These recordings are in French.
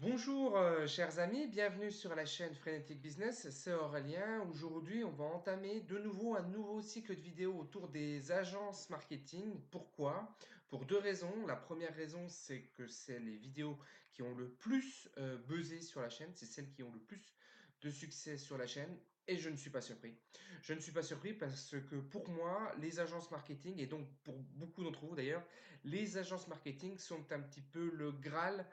Bonjour chers amis, bienvenue sur la chaîne Frenetic Business, c'est Aurélien. Aujourd'hui, on va entamer de nouveau un nouveau cycle de vidéos autour des agences marketing. Pourquoi? Pour deux raisons. La première raison, c'est que c'est les vidéos qui ont le plus buzzé sur la chaîne, c'est celles qui ont le plus de succès sur la chaîne. Et je ne suis pas surpris. Je ne suis pas surpris parce que pour moi, les agences marketing, et donc pour beaucoup d'entre vous d'ailleurs, les agences marketing sont un petit peu le Graal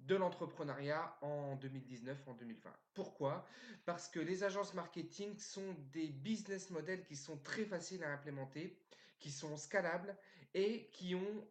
de l'entrepreneuriat en 2019, en 2020. Pourquoi? Parce que les agences marketing sont des business models qui sont très faciles à implémenter, qui sont scalables et qui ont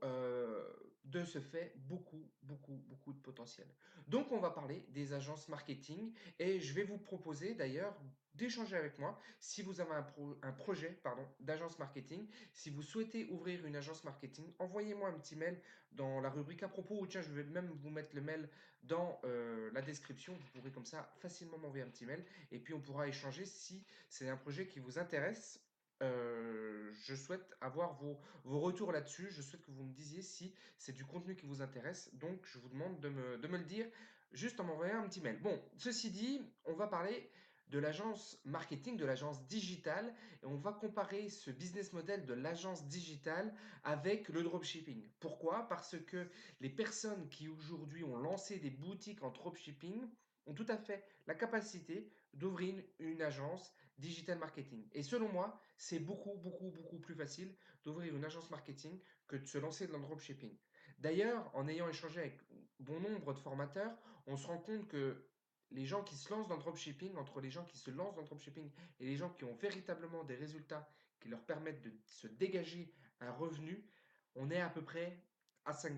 de ce fait beaucoup de potentiel. Donc on va parler des agences marketing et je vais vous proposer d'ailleurs d'échanger avec moi si vous avez un projet d'agence marketing. Si vous souhaitez ouvrir une agence marketing, envoyez-moi un petit mail dans la rubrique à propos, ou tiens, je vais même vous mettre le mail dans la description. Vous pourrez comme ça facilement m'envoyer un petit mail et puis on pourra échanger si c'est un projet qui vous intéresse. Je souhaite avoir vos retours là-dessus. Je souhaite que vous me disiez si c'est du contenu qui vous intéresse. Donc, je vous demande de me le dire juste en m'envoyant un petit mail. Bon, ceci dit, on va parler de l'agence marketing, de l'agence digitale, et on va comparer ce business model de l'agence digitale avec le dropshipping. Pourquoi? Parce que les personnes qui aujourd'hui ont lancé des boutiques en dropshipping ont tout à fait la capacité d'ouvrir une agence digital marketing. Et selon moi, c'est beaucoup plus facile d'ouvrir une agence marketing que de se lancer dans le dropshipping. D'ailleurs, en ayant échangé avec bon nombre de formateurs, on se rend compte que les gens qui se lancent dans le dropshipping, entre les gens qui se lancent dans le dropshipping et les gens qui ont véritablement des résultats qui leur permettent de se dégager un revenu, on est à peu près à 5%.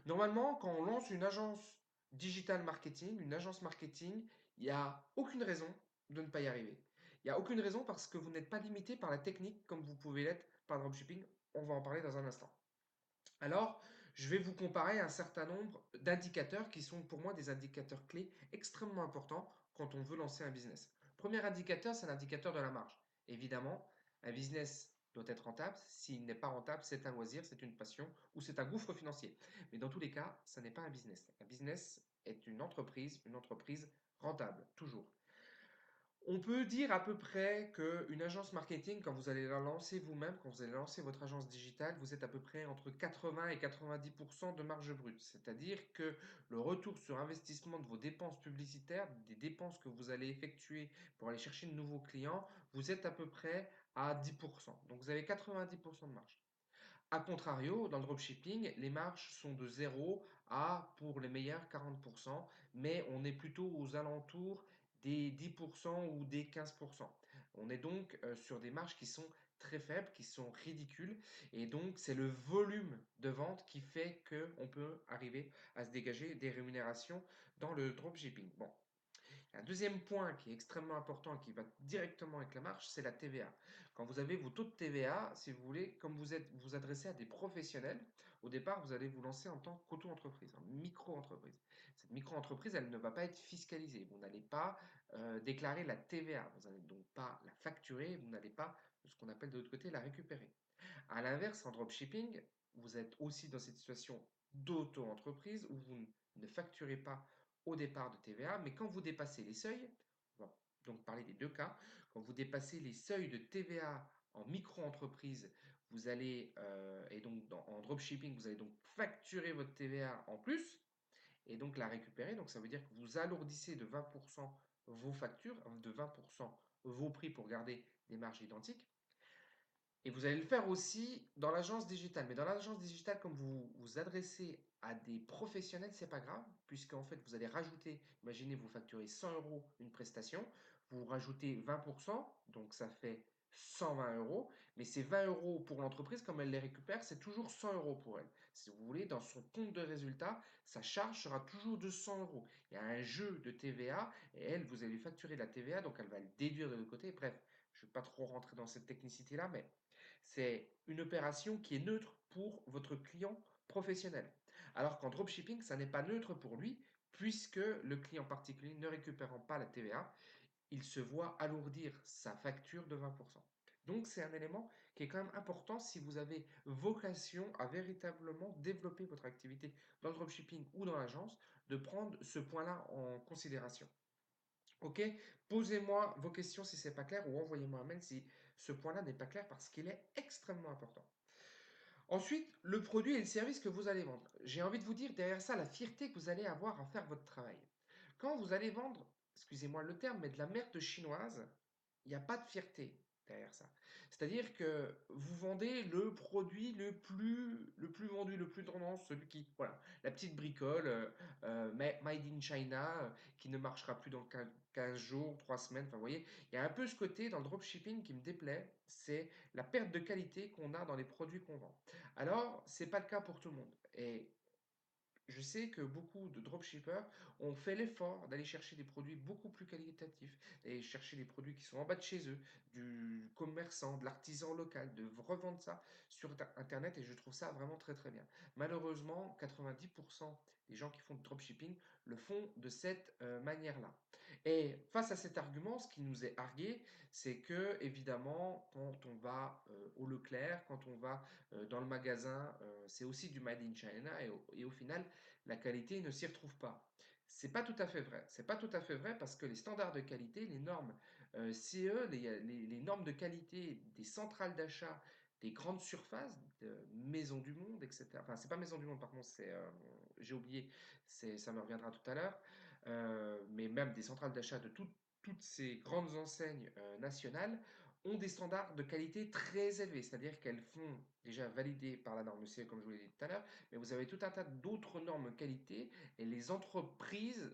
Normalement, quand on lance une agence digital marketing, une agence marketing, il n'y a aucune raison de ne pas y arriver. Il n'y a aucune raison parce que vous n'êtes pas limité par la technique comme vous pouvez l'être par le dropshipping. On va en parler dans un instant. Alors, je vais vous comparer un certain nombre d'indicateurs qui sont pour moi des indicateurs clés extrêmement importants quand on veut lancer un business. Premier indicateur, c'est l'indicateur de la marge. Évidemment, un business doit être rentable. S'il n'est pas rentable, c'est un loisir, c'est une passion ou c'est un gouffre financier. Mais dans tous les cas, ça n'est pas un business. Un business est une entreprise rentable, toujours. On peut dire à peu près qu'une agence marketing, quand vous allez la lancer vous-même, quand vous allez lancer votre agence digitale, vous êtes à peu près entre 80 et 90% de marge brute. C'est-à-dire que le retour sur investissement de vos dépenses publicitaires, des dépenses que vous allez effectuer pour aller chercher de nouveaux clients, vous êtes à peu près à 10%. Donc vous avez 90% de marge. A contrario, dans le dropshipping, les marges sont de 0 à, pour les meilleurs, 40%, mais on est plutôt aux alentours des 10% ou des 15%. On est donc sur des marges qui sont très faibles, qui sont ridicules, et donc c'est le volume de vente qui fait qu'on peut arriver à se dégager des rémunérations dans le dropshipping. Bon, un deuxième point qui est extrêmement important et qui va directement avec la marge, c'est la TVA. Quand vous avez vos taux de TVA, si vous voulez, comme vous adressez à des professionnels, au départ, vous allez vous lancer en tant qu'auto-entreprise, en micro-entreprise. Cette micro-entreprise, elle ne va pas être fiscalisée. Vous n'allez pas déclarer la TVA. Vous n'allez donc pas la facturer. Vous n'allez pas, ce qu'on appelle de l'autre côté, la récupérer. À l'inverse, en dropshipping, vous êtes aussi dans cette situation d'auto-entreprise où vous ne facturez pas au départ de TVA, mais quand vous dépassez les seuils, on va donc parler des deux cas, quand vous dépassez les seuils de TVA en micro-entreprise, vous allez, et donc en dropshipping, vous allez donc facturer votre TVA en plus, et donc la récupérer. Donc ça veut dire que vous alourdissez de 20% vos factures, de 20% vos prix pour garder des marges identiques. Et vous allez le faire aussi dans l'agence digitale. Mais dans l'agence digitale, comme vous vous adressez à des professionnels, c'est pas grave, puisqu'en fait, vous allez rajouter, imaginez, vous facturez 100 euros une prestation, vous rajoutez 20%, donc ça fait 120 euros. Mais ces 20 euros pour l'entreprise, comme elle les récupère, c'est toujours 100 euros pour elle. Si vous voulez, dans son compte de résultat, sa charge sera toujours de 100 euros. Il y a un jeu de TVA, et elle, vous allez lui facturer de la TVA, donc elle va le déduire de l'autre côté. Bref, je ne vais pas trop rentrer dans cette technicité-là, mais c'est une opération qui est neutre pour votre client professionnel. Alors qu'en dropshipping, ça n'est pas neutre pour lui, puisque le client particulier ne récupérant pas la TVA, il se voit alourdir sa facture de 20%. Donc, c'est un élément qui est quand même important si vous avez vocation à véritablement développer votre activité dans le dropshipping ou dans l'agence, de prendre ce point-là en considération. OK? Posez-moi vos questions si c'est pas clair ou envoyez-moi un mail si ce point-là n'est pas clair parce qu'il est extrêmement important. Ensuite, le produit et le service que vous allez vendre. J'ai envie de vous dire derrière ça la fierté que vous allez avoir à faire votre travail. Quand vous allez vendre, excusez-moi le terme, mais de la merde chinoise, il n'y a pas de fierté derrière ça. C'est-à-dire que vous vendez le produit le plus vendu, le plus tendance, celui qui, voilà, la petite bricole, made in China, qui ne marchera plus dans 15 jours, 3 semaines. Enfin, vous voyez, il y a un peu ce côté dans le dropshipping qui me déplaît, c'est la perte de qualité qu'on a dans les produits qu'on vend. Alors, c'est pas le cas pour tout le monde. Et je sais que beaucoup de dropshippers ont fait l'effort d'aller chercher des produits beaucoup plus qualitatifs, d'aller chercher des produits qui sont en bas de chez eux, du commerçant, de l'artisan local, de revendre ça sur Internet et je trouve ça vraiment très très bien. Malheureusement, 90% des gens qui font du dropshipping le font de cette manière-là. Et face à cet argument, ce qui nous est argué, c'est que évidemment, quand on va au Leclerc, quand on va dans le magasin, c'est aussi du Made in China et au final, la qualité ne s'y retrouve pas. C'est pas tout à fait vrai. C'est pas tout à fait vrai parce que les standards de qualité, les normes CE, les normes de qualité des centrales d'achat, des grandes surfaces, de Maison du Monde, etc. Enfin, c'est pas Maison du Monde, par contre, j'ai oublié, ça me reviendra tout à l'heure, mais même des centrales d'achat de toutes ces grandes enseignes nationales ont des standards de qualité très élevés, c'est-à-dire qu'elles font déjà valider par la norme CE, comme je vous l'ai dit tout à l'heure, mais vous avez tout un tas d'autres normes qualité et les entreprises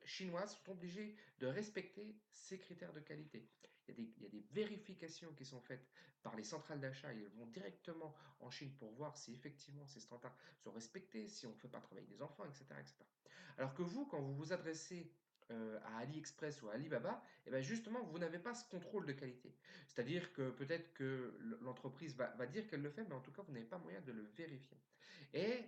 chinoises sont obligées de respecter ces critères de qualité. Il y a des vérifications qui sont faites par les centrales d'achat et elles vont directement en Chine pour voir si effectivement ces standards sont respectés, si on ne fait pas travailler des enfants, etc., etc. Alors que vous, quand vous vous adressez à AliExpress ou à Alibaba, et bien justement, vous n'avez pas ce contrôle de qualité. C'est-à-dire que peut-être que l'entreprise va dire qu'elle le fait, mais en tout cas, vous n'avez pas moyen de le vérifier. Et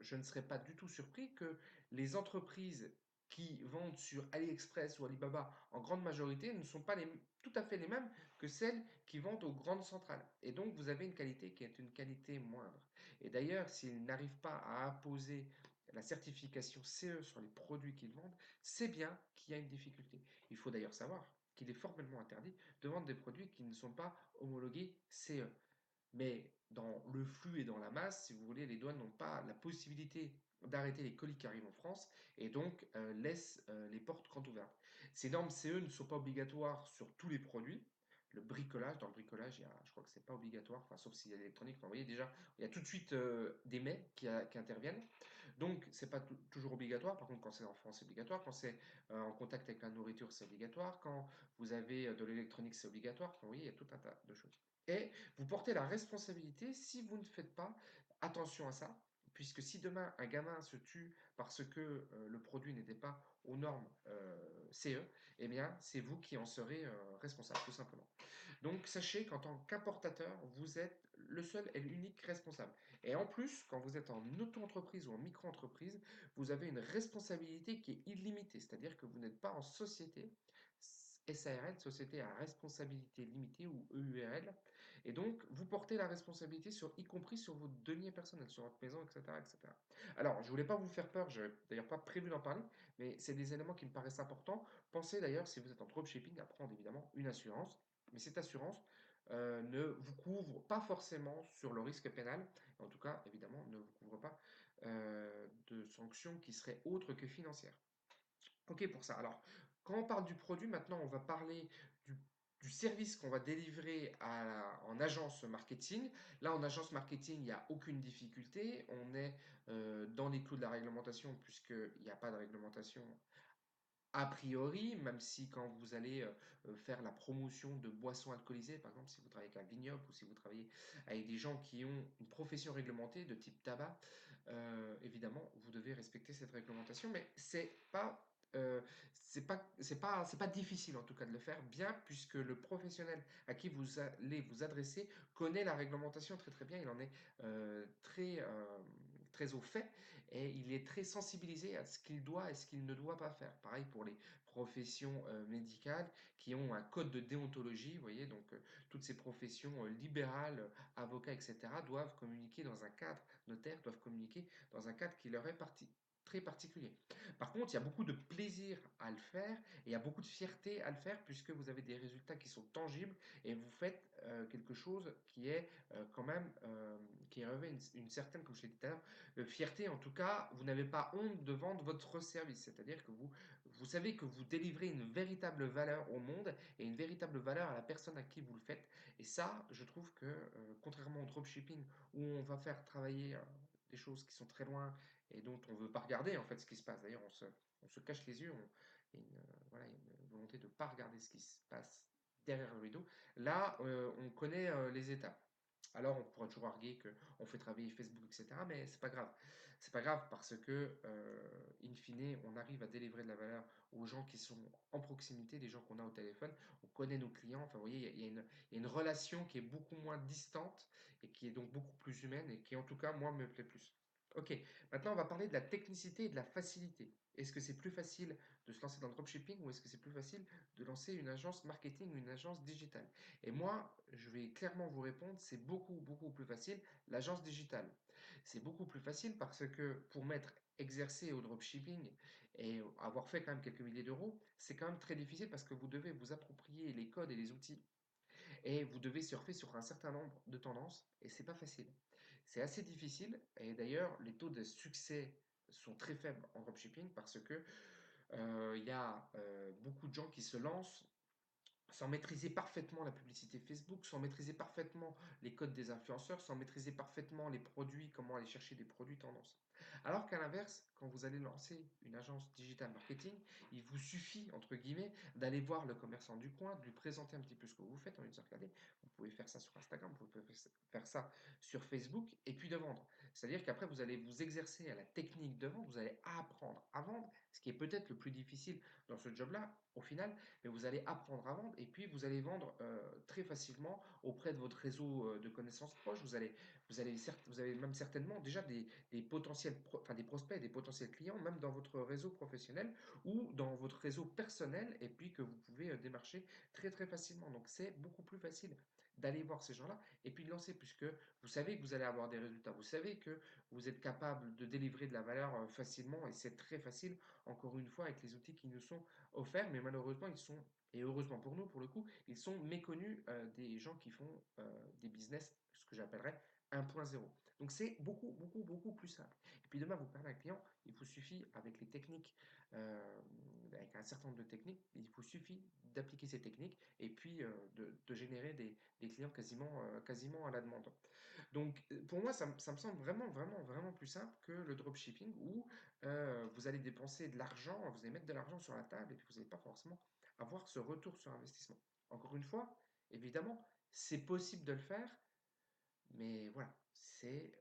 je ne serais pas du tout surpris que les entreprises qui vendent sur AliExpress ou Alibaba en grande majorité ne sont pas tout à fait les mêmes que celles qui vendent aux grandes centrales. Et donc, vous avez une qualité qui est une qualité moindre. Et d'ailleurs, s'ils n'arrivent pas à imposer la certification CE sur les produits qu'ils vendent, c'est bien qu'il y a une difficulté. Il faut d'ailleurs savoir qu'il est formellement interdit de vendre des produits qui ne sont pas homologués CE. Mais dans le flux et dans la masse, si vous voulez, les douanes n'ont pas la possibilité d'arrêter les colis qui arrivent en France et donc laissent les portes grandes ouvertes. Ces normes CE ne sont pas obligatoires sur tous les produits. Le bricolage, dans le bricolage, je crois que c'est pas obligatoire, enfin, sauf s'il y a l'électronique. Enfin, vous voyez déjà, il y a tout de suite des mais qui interviennent. Donc, c'est pas toujours obligatoire. Par contre, quand c'est en France, c'est obligatoire. Quand c'est en contact avec la nourriture, c'est obligatoire. Quand vous avez de l'électronique, c'est obligatoire. Enfin, vous voyez, il y a tout un tas de choses. Et vous portez la responsabilité si vous ne faites pas attention à ça, puisque si demain un gamin se tue parce que le produit n'était pas aux normes CE, eh bien c'est vous qui en serez responsable, tout simplement. Donc sachez qu'en tant qu'importateur, vous êtes le seul et l'unique responsable. Et en plus, quand vous êtes en auto-entreprise ou en micro-entreprise, vous avez une responsabilité qui est illimitée, c'est-à-dire que vous n'êtes pas en société. SARL, Société à responsabilité limitée ou EURL, et donc vous portez la responsabilité y compris sur vos deniers personnels, sur votre maison, etc., etc. Alors, je voulais pas vous faire peur, je n'avais d'ailleurs pas prévu d'en parler, mais c'est des éléments qui me paraissent importants. Pensez d'ailleurs, si vous êtes en dropshipping, à prendre évidemment une assurance, mais cette assurance ne vous couvre pas forcément sur le risque pénal, en tout cas, évidemment, ne vous couvre pas de sanctions qui seraient autres que financières. Ok pour ça. Alors, quand on parle du produit, maintenant, on va parler du, du service qu'on va délivrer en agence marketing. Là, en agence marketing, il n'y a aucune difficulté. On est dans les clous de la réglementation, puisqu'il n'y a pas de réglementation a priori, même si quand vous allez faire la promotion de boissons alcoolisées, par exemple, si vous travaillez avec un vignoble ou si vous travaillez avec des gens qui ont une profession réglementée de type tabac, évidemment, vous devez respecter cette réglementation, mais c'est pas difficile en tout cas de le faire bien puisque le professionnel à qui vous allez vous adresser connaît la réglementation très très bien, il en est très très au fait et il est très sensibilisé à ce qu'il doit et ce qu'il ne doit pas faire. Pareil pour les professions médicales qui ont un code de déontologie, vous voyez, donc toutes ces professions libérales, avocats, etc., doivent communiquer dans un cadre, notaires doivent communiquer dans un cadre qui leur est très particulier. Par contre, il y a beaucoup de plaisir à le faire et il y a beaucoup de fierté à le faire puisque vous avez des résultats qui sont tangibles et vous faites quelque chose qui est quand même, qui revêt une certaine, comme je l'ai dit tout à l'heure, fierté. En tout cas, vous n'avez pas honte de vendre votre service, c'est-à-dire que vous savez que vous délivrez une véritable valeur au monde et une véritable valeur à la personne à qui vous le faites. Et ça, je trouve que contrairement au dropshipping où on va faire travailler des choses qui sont très loin et dont on ne veut pas regarder en fait ce qui se passe. D'ailleurs, on se cache les yeux, il y a une, voilà, il y a une volonté de ne pas regarder ce qui se passe derrière le rideau. Là, on connaît les étapes. Alors, on pourra toujours arguer qu'on fait travailler Facebook, etc. Mais c'est pas grave. C'est pas grave parce que, in fine, on arrive à délivrer de la valeur aux gens qui sont en proximité, des gens qu'on a au téléphone. On connaît nos clients. Enfin, vous voyez, il y a une relation qui est beaucoup moins distante et qui est donc beaucoup plus humaine et qui, en tout cas, moi, me plaît plus. Ok, maintenant, on va parler de la technicité et de la facilité. Est-ce que c'est plus facile de se lancer dans le dropshipping ou est-ce que c'est plus facile de lancer une agence marketing ou une agence digitale? Et moi, je vais clairement vous répondre, c'est beaucoup, beaucoup plus facile l'agence digitale. C'est beaucoup plus facile parce que pour m'être exercé au dropshipping et avoir fait quand même quelques milliers d'euros, c'est quand même très difficile parce que vous devez vous approprier les codes et les outils et vous devez surfer sur un certain nombre de tendances et c'est pas facile. C'est assez difficile et d'ailleurs les taux de succès sont très faibles en dropshipping parce que il y a beaucoup de gens qui se lancent sans maîtriser parfaitement la publicité Facebook, sans maîtriser parfaitement les codes des influenceurs, sans maîtriser parfaitement les produits, comment aller chercher des produits tendance. Alors qu'à l'inverse, quand vous allez lancer une agence digital marketing, il vous suffit, entre guillemets, d'aller voir le commerçant du coin, de lui présenter un petit peu ce que vous faites en lui disant, regardez, vous pouvez faire ça sur Instagram, vous pouvez faire ça sur Facebook, et puis de vendre. C'est-à-dire qu'après, vous allez vous exercer à la technique de vente, vous allez apprendre à vendre, ce qui est peut-être le plus difficile dans ce job-là, au final, mais vous allez apprendre à vendre et puis vous allez vendre très facilement auprès de votre réseau de connaissances proches. Vous avez même certainement déjà des potentiels, enfin des prospects, des potentiels clients, même dans votre réseau professionnel ou dans votre réseau personnel, et puis que vous pouvez démarcher très très facilement. Donc c'est beaucoup plus facile d'aller voir ces gens-là et puis de lancer, puisque vous savez que vous allez avoir des résultats, vous savez que vous êtes capable de délivrer de la valeur facilement, et c'est très facile, encore une fois, avec les outils qui nous sont offerts, mais malheureusement, ils sont, et heureusement pour nous, pour le coup, ils sont méconnus des gens qui font des business, ce que j'appellerais 1.0. Donc c'est beaucoup, beaucoup, beaucoup plus simple. Et puis demain, vous perdez un client, il vous suffit, avec les techniques, avec un certain nombre de techniques, il vous suffit d'appliquer ces techniques et puis de générer des clients quasiment à la demande. Donc pour moi, ça me semble vraiment, vraiment, vraiment plus simple que le dropshipping où vous allez dépenser de l'argent, vous allez mettre de l'argent sur la table et puis vous n'allez pas forcément avoir ce retour sur investissement. Encore une fois, évidemment, c'est possible de le faire, mais voilà, c'est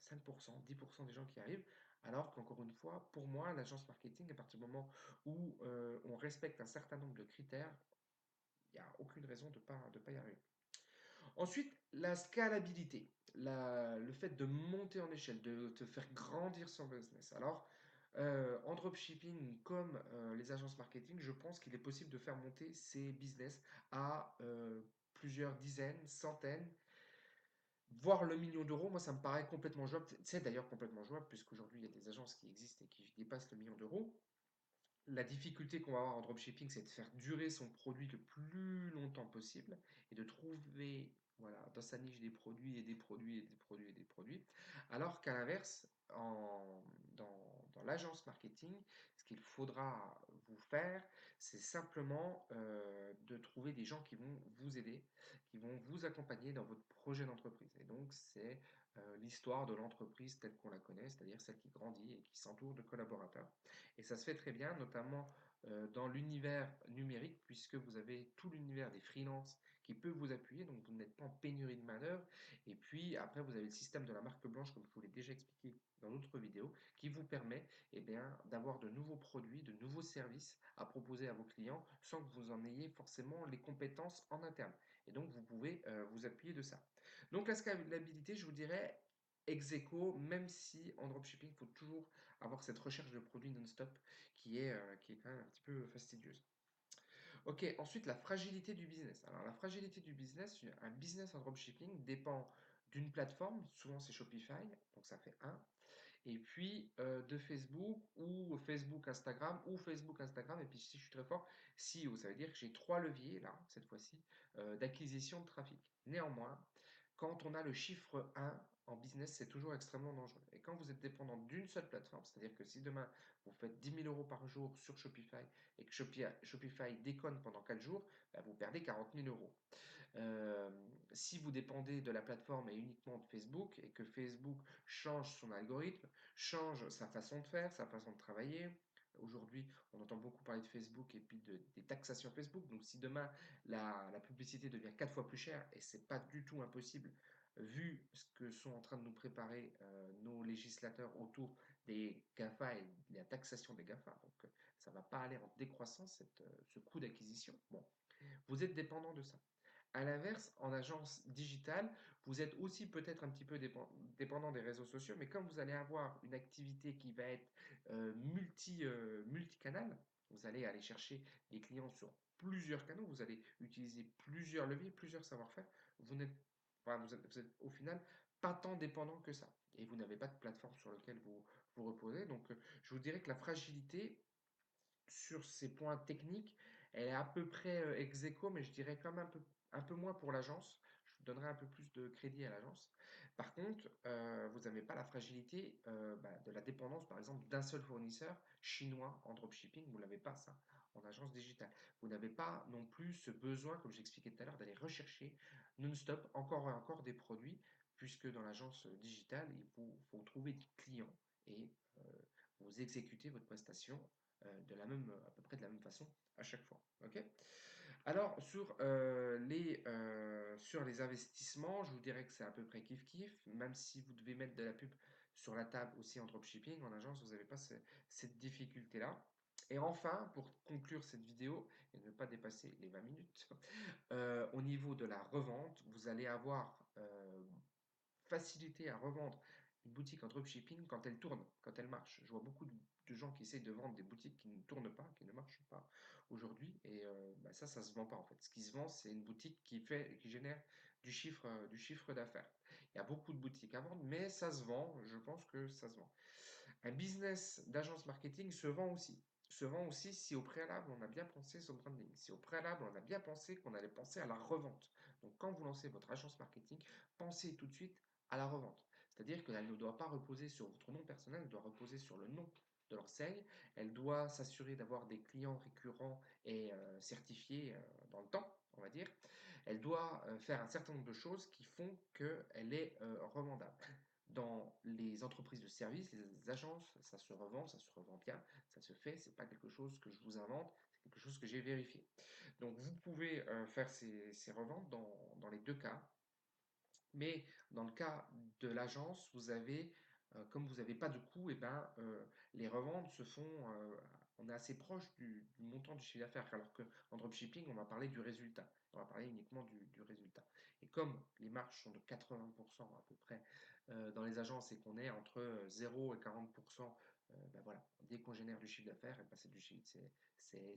5%, 10% des gens qui arrivent, alors qu'encore une fois, pour moi, l'agence marketing, à partir du moment où on respecte un certain nombre de critères, il n'y a aucune raison de pas y arriver. Ensuite, la scalabilité, le fait de monter en échelle, de te faire grandir son business. Alors, en dropshipping comme les agences marketing, je pense qu'il est possible de faire monter ces business à plusieurs dizaines, centaines, voire le million d'euros. Moi, ça me paraît complètement jouable. C'est d'ailleurs complètement jouable, puisqu'aujourd'hui, il y a des agences qui existent et qui dépassent le million d'euros. La difficulté qu'on va avoir en dropshipping, c'est de faire durer son produit le plus longtemps possible et de trouver, voilà, dans sa niche des produits et des produits et des produits et des produits. Alors qu'à l'inverse, dans l'agence marketing, ce qu'il faudra vous faire, c'est simplement de trouver des gens qui vont vous aider, qui vont vous accompagner dans votre projet d'entreprise. Et donc, c'est l'histoire de l'entreprise telle qu'on la connaît, c'est-à-dire celle qui grandit et qui s'entoure de collaborateurs. Et ça se fait très bien, notamment dans l'univers numérique, puisque vous avez tout l'univers des freelances qui peut vous appuyer, donc vous n'êtes pas en pénurie de main-d'œuvre. Et puis après, vous avez le système de la marque blanche, comme je vous l'ai déjà expliqué dans d'autres vidéos, qui vous permet eh bien, d'avoir de nouveaux produits, de nouveaux services à proposer à vos clients sans que vous en ayez forcément les compétences en interne. Et donc, vous pouvez vous appuyer de ça. Donc, la scalabilité, je vous dirais, ex aequo, même si en dropshipping, il faut toujours avoir cette recherche de produits non-stop qui est quand même un petit peu fastidieuse. Ok, ensuite la fragilité du business. Alors la fragilité du business, un business en dropshipping dépend d'une plateforme, souvent c'est Shopify, donc ça fait un, et puis de Facebook ou Facebook Instagram ou Facebook Instagram, et puis si je suis très fort, SEO, ça veut dire que j'ai trois leviers là, cette fois-ci, d'acquisition de trafic. Néanmoins, quand on a le chiffre un en business, c'est toujours extrêmement dangereux. Et quand vous êtes dépendant d'une seule plateforme, c'est-à-dire que si demain vous faites 10 000 euros par jour sur Shopify et que Shopify déconne pendant 4 jours, bah, vous perdez 40 000 euros. Euh, Si vous dépendez de la plateforme et uniquement de Facebook et que Facebook change son algorithme, change sa façon de faire, sa façon de travailler. Aujourd'hui, on entend beaucoup parler de Facebook et puis des taxations Facebook. Donc, si demain la publicité devient 4 fois plus chère, et c'est pas du tout impossible, vu ce que sont en train de nous préparer nos législateurs autour des GAFA et de la taxation des GAFA, donc ça ne va pas aller en décroissance ce coût d'acquisition. Bon, vous êtes dépendant de ça. À l'inverse, en agence digitale, vous êtes aussi peut-être un petit peu dépendant des réseaux sociaux, mais comme vous allez avoir une activité qui va être multicanal, vous allez aller chercher des clients sur plusieurs canaux, vous allez utiliser plusieurs leviers, plusieurs savoir-faire, vous n'êtes enfin, vous êtes au final pas tant dépendant que ça. Et vous n'avez pas de plateforme sur laquelle vous reposez. Donc, je vous dirais que la fragilité, sur ces points techniques, elle est à peu près ex aequo, mais je dirais quand même un peu moins pour l'agence. Je donnerai un peu plus de crédit à l'agence. Par contre, vous n'avez pas la fragilité de la dépendance, par exemple, d'un seul fournisseur chinois en dropshipping. Vous ne l'avez pas, ça, en agence digitale. Vous n'avez pas non plus ce besoin, comme j'expliquais tout à l'heure, d'aller rechercher non-stop encore et encore des produits, puisque dans l'agence digitale, il vous faut trouver des clients et vous exécutez votre prestation à peu près de la même façon à chaque fois. Ok. Alors sur les investissements, je vous dirais que c'est à peu près kiff-kiff, même si vous devez mettre de la pub sur la table aussi en dropshipping, en agence, vous n'avez pas cette difficulté-là. Et enfin, pour conclure cette vidéo et ne pas dépasser les 20 minutes, au niveau de la revente, vous allez avoir facilité à revendre une boutique en dropshipping quand elle tourne, quand elle marche. Je vois beaucoup de gens qui essayent de vendre des boutiques qui ne tournent pas, qui ne marchent pas aujourd'hui, et ça se vend pas en fait. Ce qui se vend, c'est une boutique qui génère du chiffre d'affaires. Il y a beaucoup de boutiques à vendre, mais ça se vend, je pense que ça se vend. Un business d'agence marketing se vend aussi si au préalable on a bien pensé son branding, si au préalable on a bien pensé qu'on allait penser à la revente. Donc quand vous lancez votre agence marketing, pensez tout de suite à la revente. C'est-à-dire qu'elle ne doit pas reposer sur votre nom personnel, elle doit reposer sur le nom de l'enseigne. Elle doit s'assurer d'avoir des clients récurrents et certifiés dans le temps, on va dire. Elle doit faire un certain nombre de choses qui font qu'elle est revendable. Dans les entreprises de services, les agences, ça se revend bien, ça se fait, c'est pas quelque chose que je vous invente, c'est quelque chose que j'ai vérifié. Donc vous pouvez faire ces reventes dans les deux cas. Mais dans le cas de l'agence, comme vous n'avez pas de coût, et ben, les reventes se font, on est assez proche du montant du chiffre d'affaires, alors qu'en dropshipping, on va parler du résultat. On va parler uniquement du résultat. Et comme les marges sont de 80% à peu près dans les agences et qu'on est entre 0 et 40%, ben voilà, dès qu'on génère du chiffre d'affaires, et ben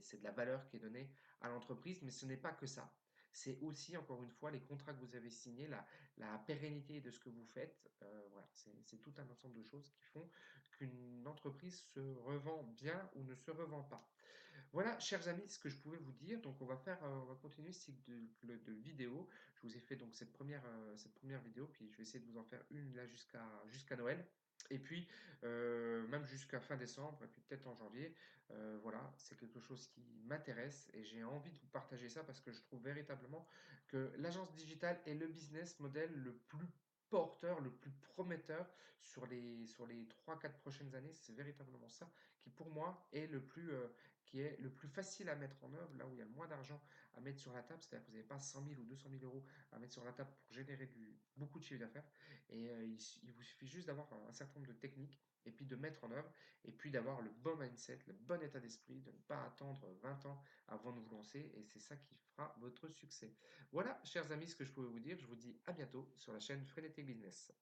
c'est de la valeur qui est donnée à l'entreprise, mais ce n'est pas que ça. C'est aussi, encore une fois, les contrats que vous avez signés, la pérennité de ce que vous faites. Voilà, c'est tout un ensemble de choses qui font qu'une entreprise se revend bien ou ne se revend pas. Voilà, chers amis, ce que je pouvais vous dire. Donc, on va continuer ce cycle de vidéos. Je vous ai fait donc cette première vidéo, puis je vais essayer de vous en faire une là jusqu'à Noël. Et puis, même jusqu'à fin décembre, et puis peut-être en janvier. Voilà, c'est quelque chose qui m'intéresse et j'ai envie de vous partager ça parce que je trouve véritablement que l'agence digitale est le business model le plus porteur, le plus prometteur sur les 3 4 prochaines années. C'est véritablement ça qui, pour moi, qui est le plus facile à mettre en œuvre, là où il y a le moins d'argent à mettre sur la table. C'est-à-dire que vous n'avez pas 100 000 ou 200 000 euros à mettre sur la table pour générer beaucoup de chiffre d'affaires. Et il vous suffit juste d'avoir un certain nombre de techniques et puis de mettre en œuvre, et puis d'avoir le bon mindset, le bon état d'esprit, de ne pas attendre 20 ans avant de vous lancer, et c'est ça qui fera votre succès. Voilà, chers amis, ce que je pouvais vous dire. Je vous dis à bientôt sur la chaîne Frenetic Business.